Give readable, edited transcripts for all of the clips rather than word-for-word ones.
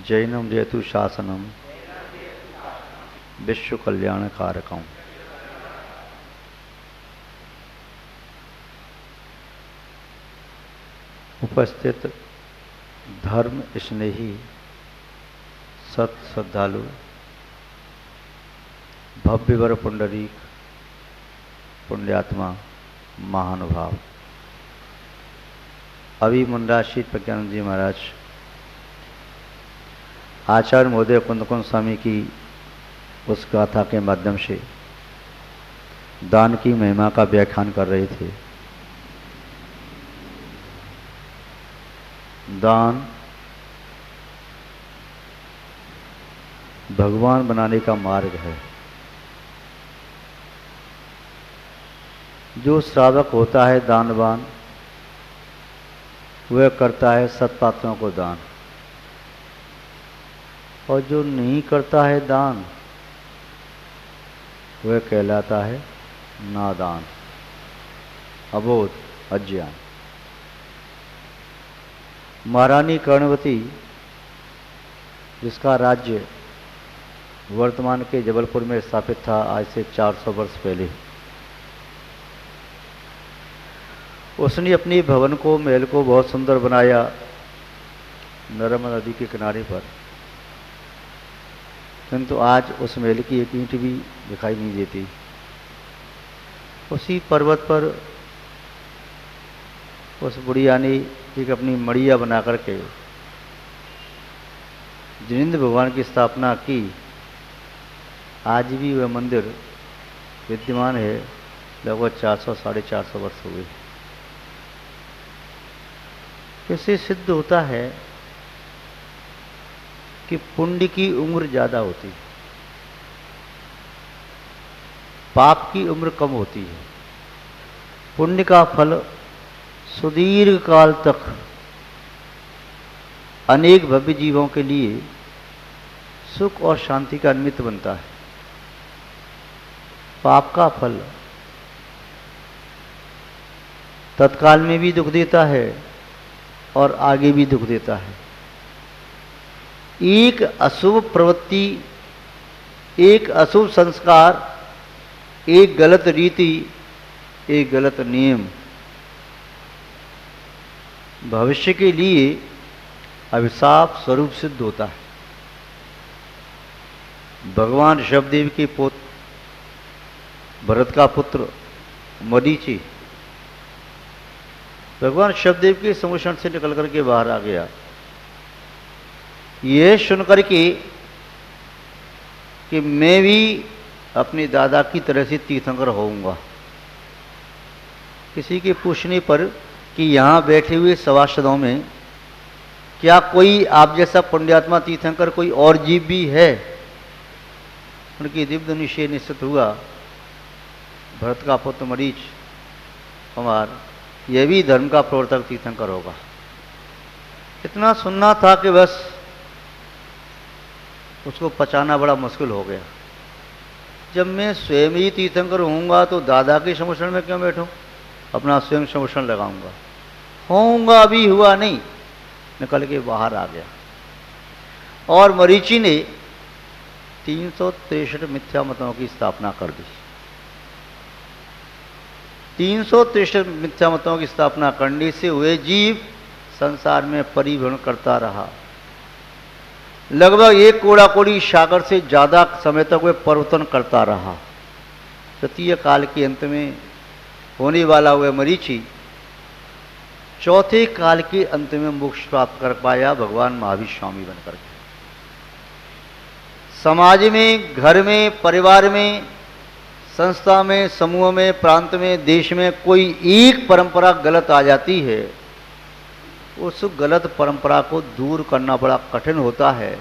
जैनम जयतु शासनम विश्व कल्याण कारकम। उपस्थित धर्म स्नेही सत श्रद्धालु भव्यवर पुंडरीक पुण्यात्मा महानुभाव अभी मुंडाशीत प्रज्ञानंद जी महाराज आचार्य महोदय कुंदकुंद स्वामी की उस गाथा के माध्यम से दान की महिमा का व्याख्यान कर रहे थे। दान भगवान बनाने का मार्ग है। जो श्रावक होता है दानवान वह करता है सत्पात्रों को दान, और जो नहीं करता है दान वह कहलाता है नादान, अबोध, अज्ञान। महारानी कर्णवती जिसका राज्य वर्तमान के जबलपुर में स्थापित था आज से 400 वर्ष पहले, उसने अपनी भवन को महल को बहुत सुंदर बनाया नर्मदा नदी के किनारे पर, किंतु आज उस महल की एक ईंट भी दिखाई नहीं देती। उसी पर्वत पर उस बुढ़िया ने एक अपनी मड़िया बना करके जिनेंद्र भगवान की स्थापना की। आज भी वह मंदिर विद्यमान है, लगभग 400-450 वर्ष हुए। इससे सिद्ध होता है कि पुण्य की उम्र ज़्यादा होती है, पाप की उम्र कम होती है। पुण्य का फल सुदीर्घ काल तक अनेक भव्य जीवों के लिए सुख और शांति का निमित्त बनता है। पाप का फल तत्काल में भी दुख देता है और आगे भी दुख देता है। एक अशुभ प्रवृत्ति, एक अशुभ संस्कार, एक गलत रीति, एक गलत नियम भविष्य के लिए अभिशाप स्वरूप सिद्ध होता है। भगवान ऋषभदेव के पुत्र भरत का पुत्र मरीचि भगवान ऋषभदेव के सम्मुषण से निकल करके बाहर आ गया। यह सुनकर के कि मैं भी अपने दादा की तरह से तीर्थंकर होऊंगा। किसी के पूछने पर कि यहाँ बैठे हुए सभासदों में क्या कोई आप जैसा पुण्यात्मा तीर्थंकर कोई और जीव भी है, उनकी दिव्य निश्चय निश्चित हुआ भरत का पुत्र मरीच कुमार यह भी धर्म का प्रवर्तक तीर्थंकर होगा। इतना सुनना था कि बस उसको पचाना बड़ा मुश्किल हो गया। जब मैं स्वयं ही तीर्थंकर होऊंगा तो दादा के सम्मुषण में क्यों बैठूं, अपना स्वयं सम्मुषण लगाऊंगा। होऊंगा अभी हुआ नहीं, निकल के बाहर आ गया। और मरीचि ने 363 मिथ्या मतों की स्थापना कर दी। 363 मिथ्या मतों की स्थापना करने से वह जीव संसार में परिभ्रमण करता रहा। लगभग 1 कोड़ा कोड़ी सागर से ज़्यादा समय तक वह परिवर्तन करता रहा। तृतीय काल के अंत में होने वाला वह मरीचि चौथे काल के अंत में मोक्ष प्राप्त कर पाया भगवान महावीर स्वामी बनकर के। समाज में, घर में, परिवार में, संस्था में, समूह में, प्रांत में, देश में कोई एक परंपरा गलत आ जाती है, उस गलत परंपरा को दूर करना बड़ा कठिन होता है।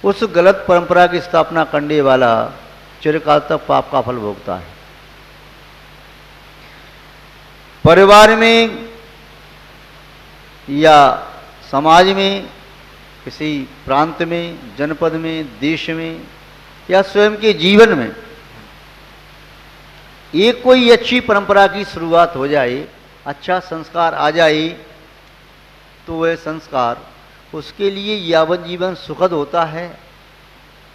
उस गलत परंपरा की स्थापना करने वाला चिरकाल तक पाप का फल भोगता है। परिवार में या समाज में, किसी प्रांत में, जनपद में, देश में या स्वयं के जीवन में एक कोई अच्छी परंपरा की शुरुआत हो जाए, अच्छा संस्कार आ जाए, तो वह संस्कार उसके लिए यावत जीवन सुखद होता है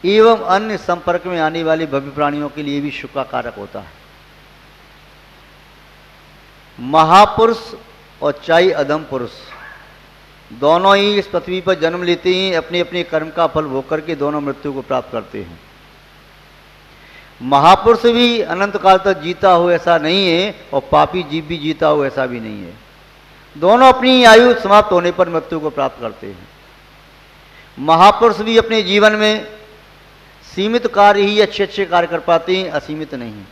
एवं अन्य संपर्क में आने वाले भव्य प्राणियों के लिए भी सुखकारक होता है। महापुरुष और चाहे अधम पुरुष दोनों ही इस पृथ्वी पर जन्म लेते हैं, अपने अपने कर्म का फल भोग करके दोनों मृत्यु को प्राप्त करते हैं। महापुरुष भी अनंत काल तक जीता हो ऐसा नहीं है और पापी जीव भी जीता हो ऐसा भी नहीं है। दोनों अपनी आयु समाप्त होने पर मृत्यु को प्राप्त करते हैं। महापुरुष भी अपने जीवन में सीमित कार्य ही अच्छे अच्छे कार्य कर पाते हैं, असीमित नहीं।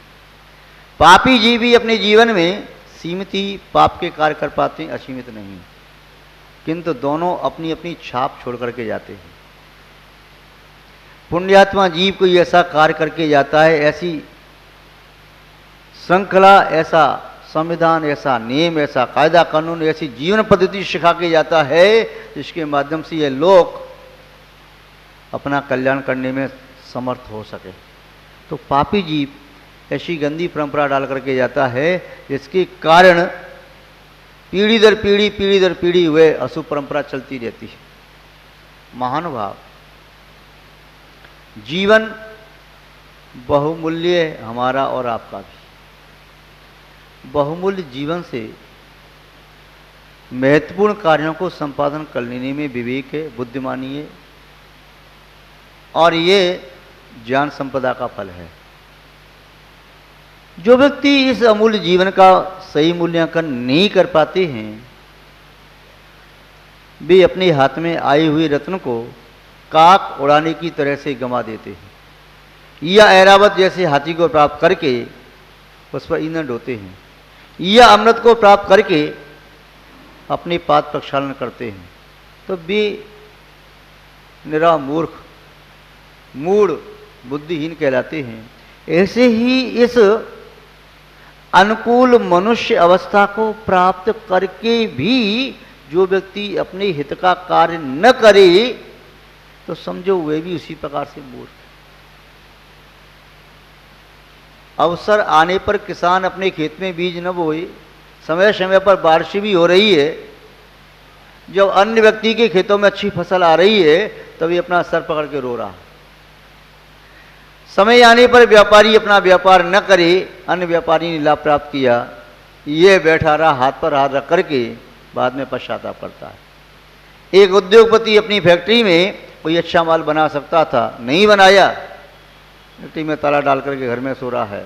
पापी जीव भी अपने जीवन में सीमित ही पाप के कार्य कर पाते हैं, असीमित नहीं। किंतु दोनों अपनी अपनी छाप छोड़ करके जाते हैं। पुण्यात्मा जीव कोई ऐसा कार्य करके जाता है, ऐसी श्रृंखला, ऐसा संविधान, ऐसा नियम, ऐसा कायदा कानून, ऐसी जीवन पद्धति सिखा के जाता है जिसके माध्यम से ये लोग अपना कल्याण करने में समर्थ हो सके। तो पापी जीव ऐसी गंदी परंपरा डाल करके जाता है जिसके कारण पीढ़ी दर पीढ़ी हुए अशुभ परंपरा चलती रहती है। महानुभाव, जीवन बहुमूल्य है, हमारा और आपका भी। बहुमूल्य जीवन से महत्वपूर्ण कार्यों को संपादन करने में विवेक है, बुद्धिमानी है और ये ज्ञान संपदा का फल है। जो व्यक्ति इस अमूल्य जीवन का सही मूल्यांकन नहीं कर पाते हैं, वे अपने हाथ में आई हुई रत्न को काक उड़ाने की तरह से गंवा देते हैं या ऐरावत जैसे हाथी को प्राप्त करके उस पर ईंधन ढोते हैं या अमृत को प्राप्त करके अपने पाद प्रक्षालन करते हैं। तो वे निरा मूर्ख, मूढ़, बुद्धिहीन कहलाते हैं। ऐसे ही इस अनुकूल मनुष्य अवस्था को प्राप्त करके भी जो व्यक्ति अपने हित का कार्य न करे तो समझो वे भी उसी प्रकार से मूर्ख। अवसर आने पर किसान अपने खेत में बीज न बोए, समय समय पर बारिश भी हो रही है, जब अन्य व्यक्ति के खेतों में अच्छी फसल आ रही है तभी अपना सर पकड़ के रो रहा है। समय आने पर व्यापारी अपना व्यापार न करे, अन्य व्यापारी ने लाभ प्राप्त किया, ये बैठा रहा हाथ पर हाथ रख करके बाद में पश्चाताप करता है। एक उद्योगपति अपनी फैक्ट्री में कोई अच्छा माल बना सकता था, नहीं बनाया, मिट्टी में ताला डाल करके घर में सो रहा है।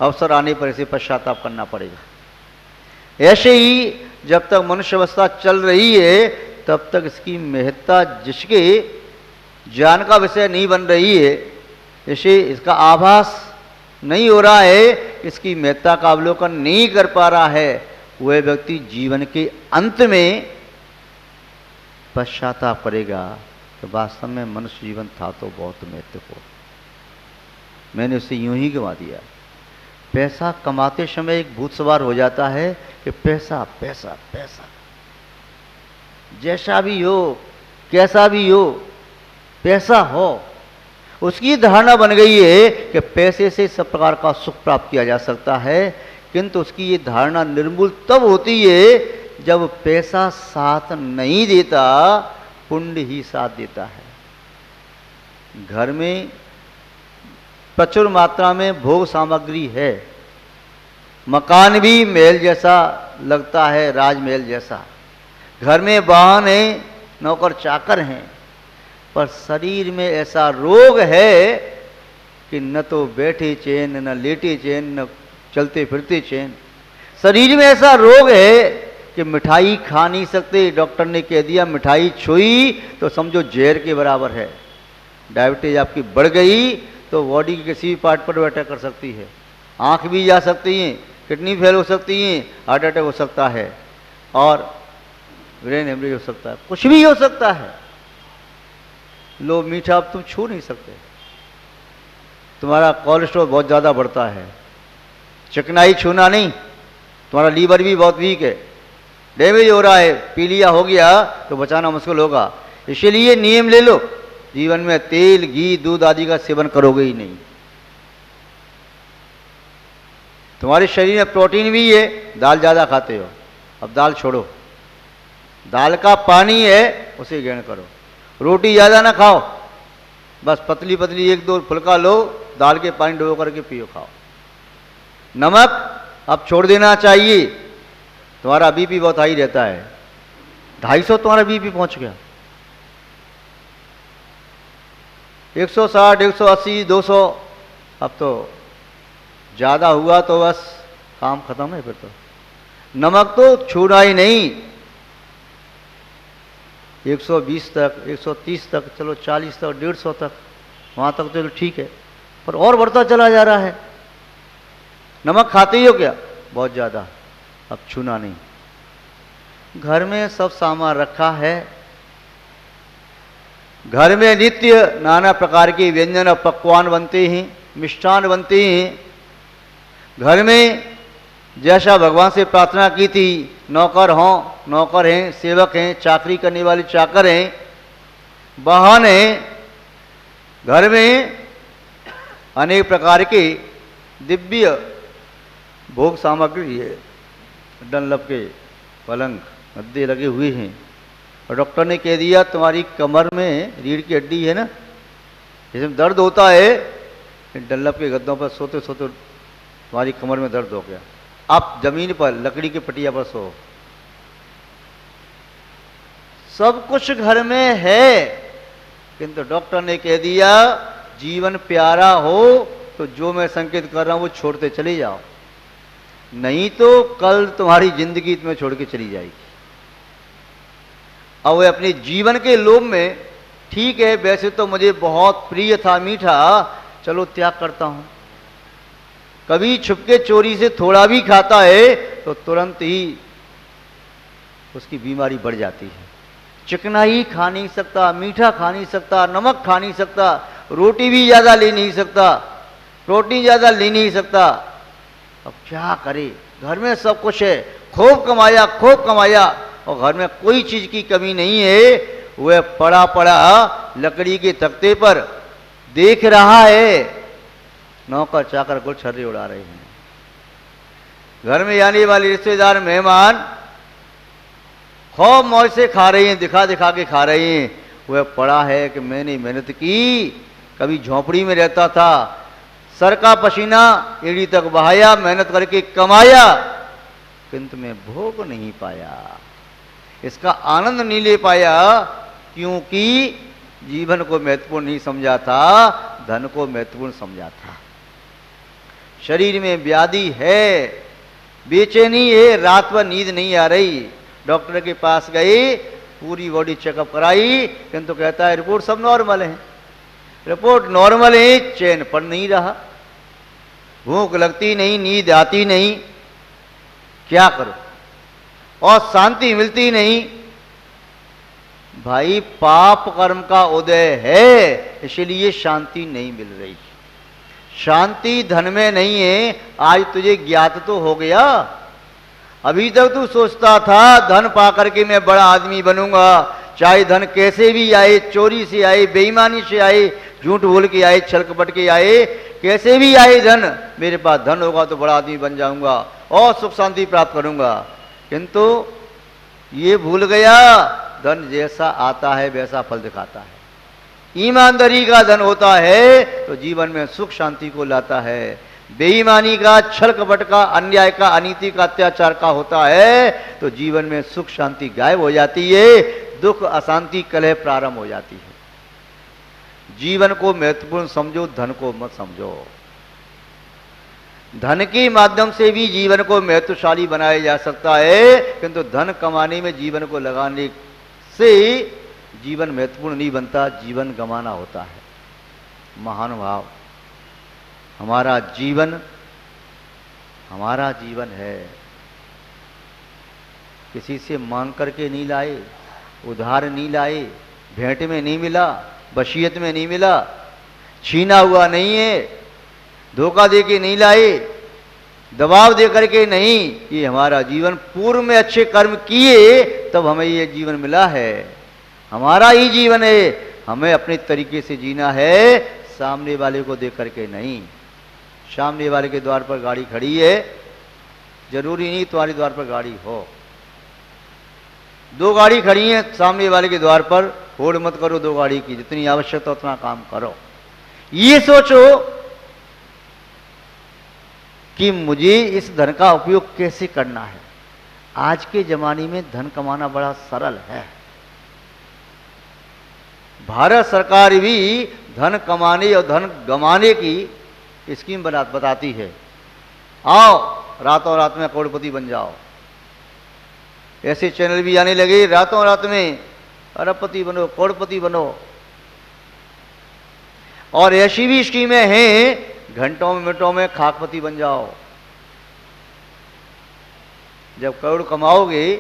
अवसर आने पर इसे पश्चाताप करना पड़ेगा। ऐसे ही जब तक मनुष्य अवस्था चल रही है तब तक इसकी महत्ता जिसके ज्ञान का विषय नहीं बन रही है, इसे इसका आभास नहीं हो रहा है, इसकी महत्ता का अवलोकन नहीं कर पा रहा है, वह व्यक्ति जीवन के अंत में पश्चाताप करेगा तो वास्तव में मनुष्य जीवन था तो बहुत महत्वपूर्ण, मैंने उसे यूं ही गंवा दिया। पैसा कमाते समय एक भूत सवार हो जाता है कि पैसा पैसा पैसा, जैसा भी हो कैसा भी हो पैसा हो। उसकी धारणा बन गई है कि पैसे से सब प्रकार का सुख प्राप्त किया जा सकता है, किंतु उसकी ये धारणा निर्मूल तब होती है जब पैसा साथ नहीं देता, पुण्य ही साथ देता है। घर में प्रचुर मात्रा में भोग सामग्री है, मकान भी महल जैसा लगता है, राजमहल जैसा, घर में वाहन है, नौकर चाकर हैं, पर शरीर में ऐसा रोग है कि न तो बैठे चैन, न लेटे चैन, न चलते फिरते चैन। शरीर में ऐसा रोग है कि मिठाई खा नहीं सकते, डॉक्टर ने कह दिया मिठाई छुई तो समझो जहर के बराबर है। डायबिटीज आपकी बढ़ गई तो बॉडी के किसी भी पार्ट पर अटैक कर सकती है, आंख भी जा सकती हैं, किडनी फेल हो सकती हैं, हार्ट अटैक हो सकता है और ब्रेन हेमरेज हो सकता है, कुछ भी हो सकता है। लो मीठा अब तुम छू नहीं सकते, तुम्हारा कोलेस्ट्रॉल बहुत ज़्यादा बढ़ता है, चिकनाई छूना नहीं, तुम्हारा लीवर भी बहुत वीक है, डैमेज हो रहा है, पीलिया हो गया तो बचाना मुश्किल होगा। इसीलिए नियम ले लो, जीवन में तेल घी दूध आदि का सेवन करोगे ही नहीं। तुम्हारे शरीर में प्रोटीन भी है, दाल ज़्यादा खाते हो, अब दाल छोड़ो, दाल का पानी है उसे ग्रहण करो। रोटी ज़्यादा ना खाओ, बस पतली पतली एक दो फुल्का लो, दाल के पानी डुबो करके पियो खाओ। नमक अब छोड़ देना चाहिए, तुम्हारा बीपी बहुत हाई रहता है, 250 तुम्हारा बीपी पहुंच गया, 160, 180, 200, अब तो ज़्यादा हुआ तो बस काम खत्म है। फिर तो नमक तो छूना ही नहीं, 120 तक, 130 तक, चलो 40 तक, 150 तक, वहाँ तक चलो ठीक है, पर और बढ़ता चला जा रहा है। नमक खाते ही हो क्या? बहुत ज़्यादा, अब छूना नहीं। घर में सब सामान रखा है, घर में नित्य नाना प्रकार के व्यंजन और पकवान बनते हैं, मिष्ठान बनते हैं। घर में जैसा भगवान से प्रार्थना की थी, नौकर हों, नौकर हैं, सेवक हैं, चाकरी करने वाले चाकर हैं, वाहन हैं, घर में अनेक प्रकार के दिव्य भोग सामग्री है, डनलप के पलंग गद्दे लगे हुए हैं। और डॉक्टर ने कह दिया तुम्हारी कमर में रीढ़ की हड्डी है ना, जिसमें दर्द होता है, डनलप के गद्दों पर सोते सोते तुम्हारी कमर में दर्द हो गया, आप जमीन पर लकड़ी की पटिया पर सो। सब कुछ घर में है, किंतु डॉक्टर ने कह दिया जीवन प्यारा हो तो जो मैं संकेत कर रहा हूं वो छोड़ते चले जाओ, नहीं तो कल तुम्हारी जिंदगी तुम्हें छोड़ के चली जाएगी। और वे अपने जीवन के लोभ में, ठीक है वैसे तो मुझे बहुत प्रिय था मीठा, चलो त्याग करता हूं। कभी छुपके चोरी से थोड़ा भी खाता है तो तुरंत ही उसकी बीमारी बढ़ जाती है। चिकनाई खा नहीं सकता, मीठा खा नहीं सकता, नमक खा नहीं सकता, रोटी भी ज़्यादा ले नहीं सकता, प्रोटीन ज़्यादा ले नहीं सकता। अब क्या करे, घर में सब कुछ है, खूब कमाया और घर में कोई चीज़ की कमी नहीं है। वह पड़ा पड़ा लकड़ी के तख्ते पर देख रहा है, नौकर चाकर को छर्रे उड़ा रहे हैं। घर में आने वाले रिश्तेदार मेहमान खूब मौज से खा रहे हैं, दिखा दिखा के खा रहे हैं। वह पड़ा है कि मैंने मेहनत की, कभी झोंपड़ी में रहता था, सर का पसीना एड़ी तक बहाया, मेहनत करके कमाया, किंतु मैं भोग नहीं पाया, इसका आनंद नहीं ले पाया, क्योंकि जीवन को महत्वपूर्ण नहीं समझा था, धन को महत्वपूर्ण समझा था। शरीर में व्याधि है, बेचैनी है, रात भर नींद नहीं आ रही, डॉक्टर के पास गई, पूरी बॉडी चेकअप कराई, किंतु कहता है रिपोर्ट सब नॉर्मल है। रिपोर्ट नॉर्मल है, चैन पड़ नहीं रहा, भूख लगती नहीं, नींद आती नहीं, क्या करो, और शांति मिलती नहीं। भाई पाप कर्म का उदय है, इसलिए शांति नहीं मिल रही। शांति धन में नहीं है, आज तुझे ज्ञात तो हो गया। अभी तक तू सोचता था धन पाकर के मैं बड़ा आदमी बनूंगा, चाहे धन कैसे भी आए, चोरी से आए, बेईमानी से आए, झूठ बोल के आए, छल कपट के आए, कैसे भी आए धन, मेरे पास धन होगा तो बड़ा आदमी बन जाऊंगा और सुख शांति प्राप्त करूंगा। किंतु ये भूल गया धन जैसा आता है वैसा फल दिखाता है। ईमानदारी का धन होता है तो जीवन में सुख शांति को लाता है, बेईमानी का, छल कपट का, अन्याय का, अनीति का, अत्याचार का होता है तो जीवन में सुख शांति गायब हो जाती है, दुख अशांति कलह प्रारंभ हो जाती है। जीवन को महत्वपूर्ण समझो, धन को मत समझो। धन के माध्यम से भी जीवन को महत्वशाली बनाया जा सकता है, किंतु धन कमाने में जीवन को लगाने से जीवन महत्वपूर्ण नहीं बनता, जीवन गंवाना होता है। महानुभाव, हमारा जीवन है, किसी से मांग करके नहीं लाए, उधार नहीं लाए, भेंट में नहीं मिला, वसीयत में नहीं मिला, छीना हुआ नहीं है, धोखा दे के नहीं लाए, दबाव दे करके नहीं। ये हमारा जीवन पूर्व में अच्छे कर्म किए तब हमें ये जीवन मिला है, हमारा ही जीवन है, हमें अपने तरीके से जीना है, सामने वाले को देख करके नहीं। सामने वाले के द्वार पर गाड़ी खड़ी है, जरूरी नहीं तुम्हारे द्वार पर गाड़ी हो। दो गाड़ी खड़ी है सामने वाले के द्वार पर, होड़ मत करो दो गाड़ी की, जितनी आवश्यकता उतना काम करो। ये सोचो कि मुझे इस धन का उपयोग कैसे करना है। आज के जमाने में धन कमाना बड़ा सरल है। भारत सरकार भी धन कमाने और धन गंवाने की स्कीम बताती है। आओ रातों रात में करोड़पति बन जाओ। ऐसे चैनल भी आने लगे, रातों रात में अरबपति बनो, करोड़पति बनो। और ऐसी भी स्कीमें हैं, घंटों मिनटों में खाकपति बन जाओ। जब करोड़ कमाओगे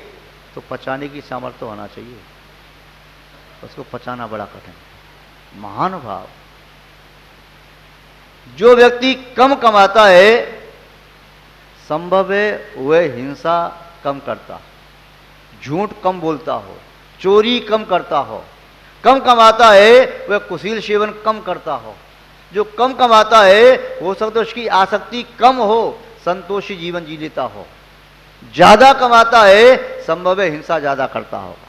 तो पचाने की सामर्थ्य होना चाहिए, उसको पचाना बड़ा कठिन है। महानुभाव, जो व्यक्ति कम कमाता है संभव है वह हिंसा कम करता, झूठ कम बोलता हो, चोरी कम करता हो। कम कमाता है वह कुशील सेवन कम करता हो। जो कम कमाता है हो सकता है उसकी आसक्ति कम हो, संतोषी जीवन जी लेता हो। ज्यादा कमाता है संभव है हिंसा ज्यादा करता होगा,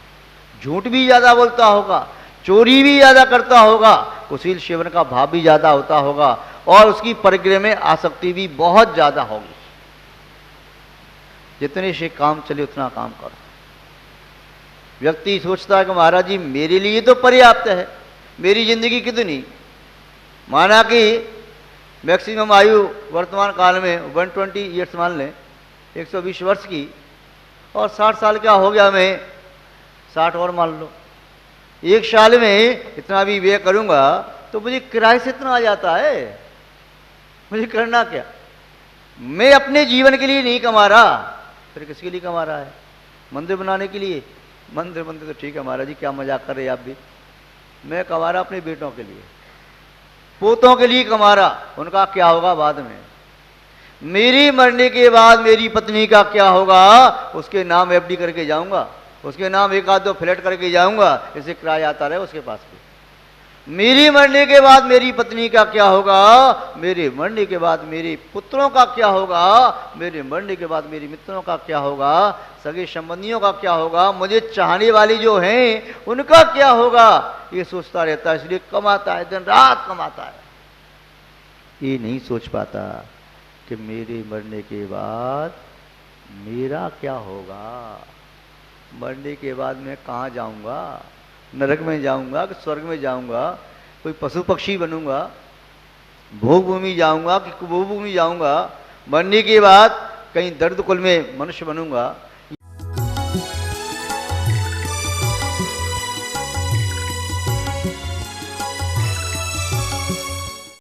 झूठ भी ज्यादा बोलता होगा, चोरी भी ज्यादा करता होगा, कुशील सेवन का भाव भी ज्यादा होता होगा और उसकी परिग्रह में आसक्ति भी बहुत ज्यादा होगी। जितने से काम चले उतना काम करो। व्यक्ति सोचता है कि महाराज जी मेरे लिए तो पर्याप्त है, मेरी जिंदगी कितनी, माना कि मैक्सिमम आयु वर्तमान काल में 120 ईयर्स मान लें, 120 वर्ष की, और 60 साल क्या हो गया, मैं 60 और मान लो। एक साल में इतना भी व्यय करूंगा तो मुझे किराए से इतना आ जाता है, मुझे करना क्या। मैं अपने जीवन के लिए नहीं कमा रहा, फिर किसके लिए कमा रहा है? मंदिर बनाने के लिए? मंदिर तो ठीक है महाराज जी, क्या मजाक कर रहे आप भी। मैं कमा रहा अपने बेटों के लिए, पोतों के लिए कमा रहा, उनका क्या होगा बाद में। मेरी मरने के बाद मेरी पत्नी का क्या होगा, उसके नाम एफडी करके जाऊंगा, उसके नाम एक आध दो फ्लैट करके जाऊंगा, इसे किराया आता रहे उसके पास भी। मेरी मरने के बाद मेरी पत्नी का क्या होगा, मेरे मरने के बाद मेरे पुत्रों का क्या होगा, मेरे मरने के बाद मेरे मित्रों का क्या होगा, सगे संबंधियों का क्या होगा, मुझे चाहने वाले जो हैं उनका क्या होगा। ये सोचता रहता है, इसलिए कमाता है, दिन रात कमाता है। ये नहीं सोच पाता कि मेरे मरने के बाद मेरा क्या होगा, मरने के बाद मैं कहाँ जाऊंगा, नरक में जाऊंगा कि स्वर्ग में जाऊंगा, कोई पशु पक्षी बनूंगा, भोग भूमि जाऊंगा कि कुभोग भूमि जाऊंगा, मरने के बाद कहीं दर्द कुल में मनुष्य बनूंगा।